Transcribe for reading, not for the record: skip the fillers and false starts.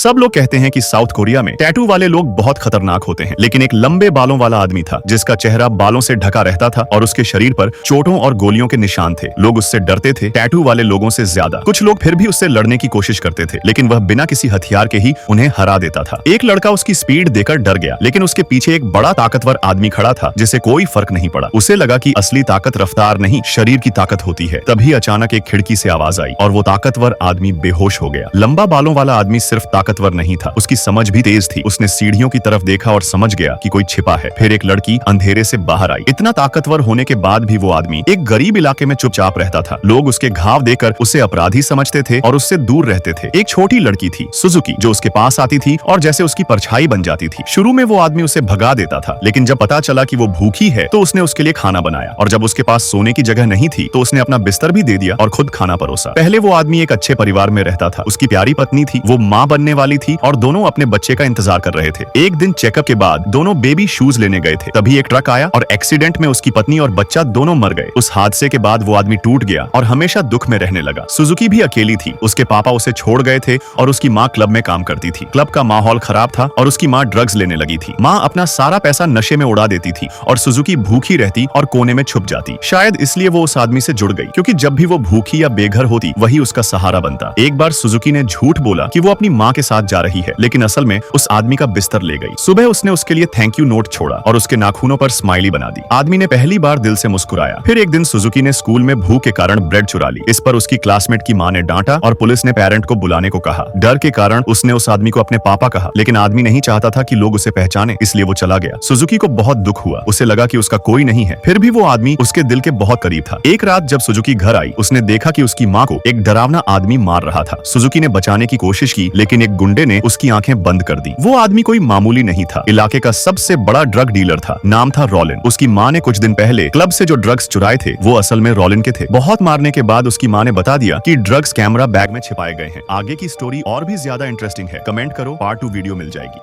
सब लोग कहते हैं कि साउथ कोरिया में टैटू वाले लोग बहुत खतरनाक होते हैं, लेकिन एक लंबे बालों वाला आदमी था जिसका चेहरा बालों से ढका रहता था और उसके शरीर पर चोटों और गोलियों के निशान थे। लोग उससे डरते थे, टैटू वाले लोगों से ज्यादा। कुछ लोग फिर भी उससे लड़ने की कोशिश करते थे, लेकिन वह बिना किसी हथियार के ही उन्हें हरा देता था। एक लड़का उसकी स्पीड देखकर डर गया, लेकिन उसके पीछे एक बड़ा ताकतवर आदमी खड़ा था जिसे कोई फर्क नहीं पड़ा। उसे लगा कि असली ताकत रफ्तार नहीं, शरीर की ताकत होती है। तभी अचानक एक खिड़की से आवाज आई और वो ताकतवर आदमी बेहोश हो गया। लंबा बालों वाला आदमी सिर्फ ताकतवर नहीं था, उसकी समझ भी तेज थी। उसने सीढ़ियों की तरफ देखा और समझ गया कि कोई छिपा है। फिर एक लड़की अंधेरे से बाहर आई। इतना ताकतवर होने के बाद भी वो आदमी एक गरीब इलाके में चुपचाप रहता था। लोग उसके घाव देखकर उसे अपराधी समझते थे और उससे दूर रहते थे। एक छोटी लड़की थी, सुजुकी, जो उसके पास आती थी और जैसे उसकी परछाई बन जाती थी। शुरू में वो आदमी उसे भगा देता था, लेकिन जब पता चला कि वो भूखी है तो उसने उसके लिए खाना बनाया, और जब उसके पास सोने की जगह नहीं थी तो उसने अपना बिस्तर भी दे दिया और खुद खाना परोसा। पहले वो आदमी एक अच्छे परिवार में रहता था, उसकी प्यारी पत्नी थी, वो माँ बनने वाली थी और दोनों अपने बच्चे का इंतजार कर रहे थे। एक दिन चेकअप के बाद दोनों बेबी शूज लेने गए थे, तभी एक ट्रक आया और एक्सीडेंट में उसकी पत्नी और बच्चा दोनों मर गए। उस हादसे के बाद वो आदमी टूट गया और हमेशा दुख में रहने लगा। सुजुकी भी अकेली थी, उसके पापा उसे छोड़ गए थे और उसकी माँ क्लब में काम करती थी। क्लब का माहौल खराब था और उसकी माँ ड्रग्स लेने लगी थी। माँ अपना सारा पैसा नशे में उड़ा देती थी और सुजुकी भूखी रहती और कोने में छुप जाती। शायद इसलिए वो उस आदमी से जुड़ गई, क्योंकि जब भी वो भूखी या बेघर होती वही उसका सहारा बनता। एक बार सुजुकी ने झूठ बोला कि वो अपनी माँ के साथ जा रही है, लेकिन असल में उस आदमी का बिस्तर ले गई। सुबह उसने उसके लिए थैंक यू नोट छोड़ा और उसके नाखूनों पर स्माइली बना दी। आदमी ने पहली बार दिल से मुस्कुराया। फिर एक दिन सुजुकी ने स्कूल में भूख के कारण ब्रेड चुरा ली। इस पर उसकी क्लासमेट की माँ ने डांटा और पुलिस ने पेरेंट को बुलाने को कहा। डर के कारण उसने उस आदमी को अपने पापा कहा, लेकिन आदमी नहीं चाहता था कि लोग उसे पहचाने, इसलिए वो चला गया। सुजुकी को बहुत दुख हुआ, उसे लगा कि उसका कोई नहीं है। फिर भी वो आदमी उसके दिल के बहुत करीब था। एक रात जब सुजुकी घर आई, उसने देखा कि उसकी माँ को एक डरावना आदमी मार रहा था। सुजुकी ने बचाने की कोशिश की, लेकिन एक गुंडे ने उसकी आंखें बंद कर दी। वो आदमी कोई मामूली नहीं था, इलाके का सबसे बड़ा ड्रग डीलर था। नाम था रॉलिन। उसकी माँ ने कुछ दिन पहले क्लब से जो ड्रग्स चुराए थे वो असल में रॉलिन के थे। बहुत मारने के बाद उसकी माँ ने बता दिया कि ड्रग्स कैमरा बैग में छिपाए गए हैं। आगे की स्टोरी और भी ज्यादा इंटरेस्टिंग है। कमेंट करो, पार्ट 2 वीडियो मिल जाएगी।